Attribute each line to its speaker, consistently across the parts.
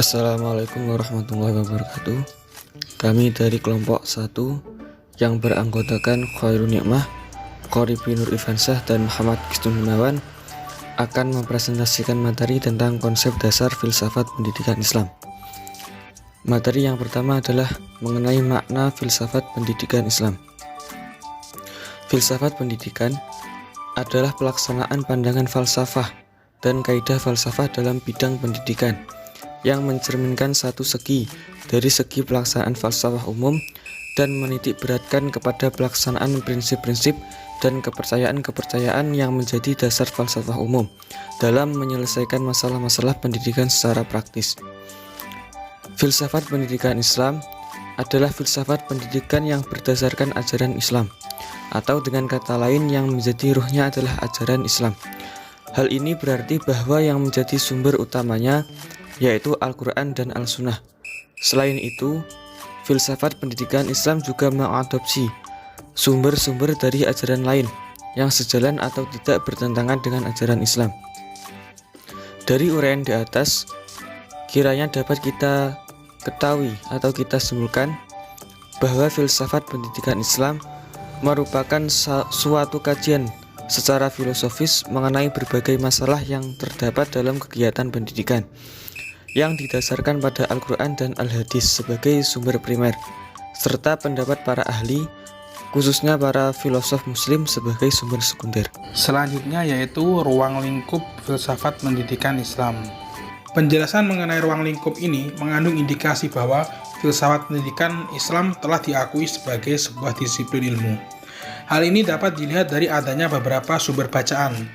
Speaker 1: Assalamualaikum warahmatullahi wabarakatuh. Kami dari kelompok 1 yang beranggotakan Khairun Nikmah, Qoribi Nur Ifansah, dan Muhammad Kisnun Gunawan akan mempresentasikan materi tentang konsep dasar filsafat pendidikan Islam. Materi yang pertama adalah mengenai makna filsafat pendidikan Islam. Filsafat pendidikan adalah pelaksanaan pandangan falsafah dan kaidah falsafah dalam bidang pendidikan yang mencerminkan satu segi dari segi pelaksanaan falsafah umum dan menitik beratkan kepada pelaksanaan prinsip-prinsip dan kepercayaan-kepercayaan yang menjadi dasar falsafah umum dalam menyelesaikan masalah-masalah pendidikan secara praktis. Filsafat pendidikan Islam adalah filsafat pendidikan yang berdasarkan ajaran Islam, atau dengan kata lain yang menjadi ruhnya adalah ajaran Islam. Hal ini berarti bahwa yang menjadi sumber utamanya yaitu Al-Quran dan Al-Sunnah. Selain itu, filsafat pendidikan Islam juga mengadopsi sumber-sumber dari ajaran lain yang sejalan atau tidak bertentangan dengan ajaran Islam. Dari uraian di atas, kiranya dapat kita ketahui atau kita simpulkan bahwa filsafat pendidikan Islam merupakan suatu kajian secara filosofis mengenai berbagai masalah yang terdapat dalam kegiatan pendidikan yang didasarkan pada Al-Quran dan Al-Hadis sebagai sumber primer, serta pendapat para ahli, khususnya para filosof muslim sebagai sumber sekunder.
Speaker 2: Selanjutnya yaitu ruang lingkup filsafat pendidikan Islam. Penjelasan mengenai ruang lingkup ini mengandung indikasi bahwa filsafat pendidikan Islam telah diakui sebagai sebuah disiplin ilmu. Hal ini dapat dilihat dari adanya beberapa sumber bacaan,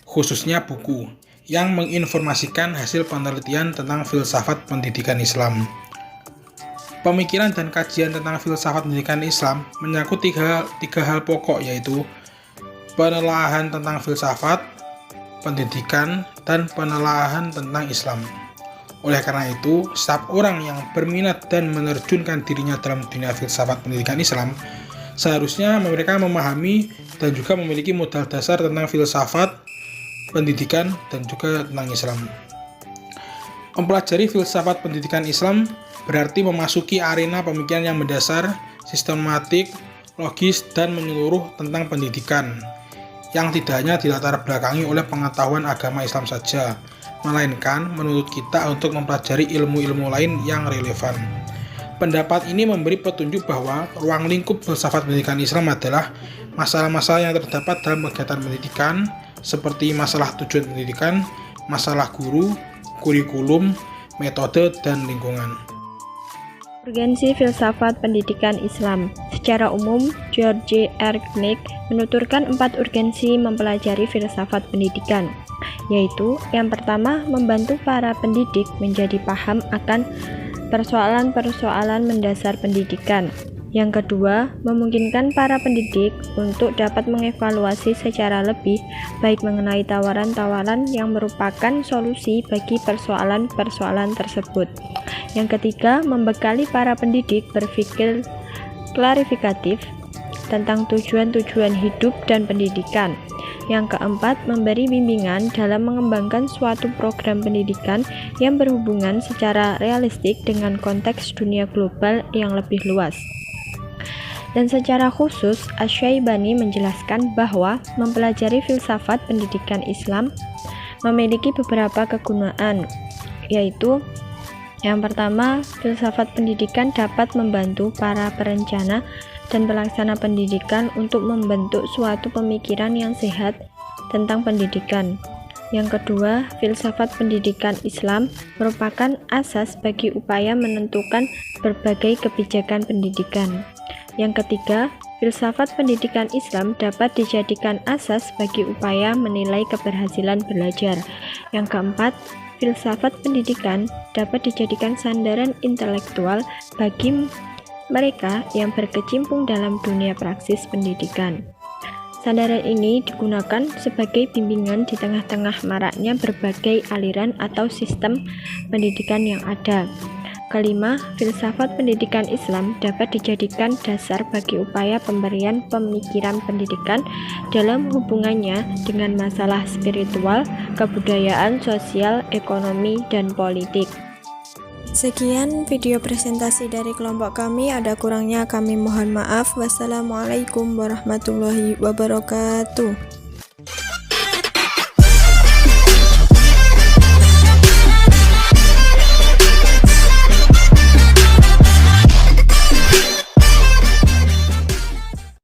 Speaker 2: khususnya buku yang menginformasikan hasil penelitian tentang filsafat pendidikan Islam. Pemikiran dan kajian tentang filsafat pendidikan Islam menyangkut tiga hal pokok, yaitu penelaahan tentang filsafat, pendidikan, dan penelaahan tentang Islam. Oleh karena itu, setiap orang yang berminat dan menerjunkan dirinya dalam dunia filsafat pendidikan Islam seharusnya mereka memahami dan juga memiliki modal dasar tentang filsafat pendidikan dan juga tentang Islam. Mempelajari filsafat pendidikan Islam berarti memasuki arena pemikiran yang mendasar, sistematik, logis, dan menyeluruh tentang pendidikan, yang tidak hanya dilatar belakangi oleh pengetahuan agama Islam saja, melainkan menuntut kita untuk mempelajari ilmu-ilmu lain yang relevan. Pendapat ini memberi petunjuk bahwa ruang lingkup filsafat pendidikan Islam adalah masalah-masalah yang terdapat dalam kegiatan pendidikan, seperti masalah tujuan pendidikan, masalah guru, kurikulum, metode, dan lingkungan.
Speaker 3: Urgensi filsafat pendidikan Islam. Secara umum, George R. Knight menuturkan 4 urgensi mempelajari filsafat pendidikan, yaitu yang pertama, membantu para pendidik menjadi paham akan persoalan-persoalan mendasar pendidikan. Yang kedua, memungkinkan para pendidik untuk dapat mengevaluasi secara lebih baik mengenai tawaran-tawaran yang merupakan solusi bagi persoalan-persoalan tersebut. Yang ketiga, membekali para pendidik berpikir klarifikatif tentang tujuan-tujuan hidup dan pendidikan. Yang keempat, memberi bimbingan dalam mengembangkan suatu program pendidikan yang berhubungan secara realistik dengan konteks dunia global yang lebih luas. Dan secara khusus, Asy-Syaibani menjelaskan bahwa mempelajari filsafat pendidikan Islam memiliki beberapa kegunaan, yaitu yang pertama, filsafat pendidikan dapat membantu para perencana dan pelaksana pendidikan untuk membentuk suatu pemikiran yang sehat tentang pendidikan. Yang kedua, filsafat pendidikan Islam merupakan asas bagi upaya menentukan berbagai kebijakan pendidikan. Yang ketiga, filsafat pendidikan Islam dapat dijadikan asas bagi upaya menilai keberhasilan belajar. Yang keempat, filsafat pendidikan dapat dijadikan sandaran intelektual bagi mereka yang berkecimpung dalam dunia praksis pendidikan. Sandaran ini digunakan sebagai bimbingan di tengah-tengah maraknya berbagai aliran atau sistem pendidikan yang ada. Kelima, filsafat pendidikan Islam dapat dijadikan dasar bagi upaya pemberian pemikiran pendidikan dalam hubungannya dengan masalah spiritual, kebudayaan, sosial, ekonomi, dan politik.
Speaker 4: Sekian video presentasi dari kelompok kami, ada kurangnya kami mohon maaf. Wassalamualaikum warahmatullahi wabarakatuh.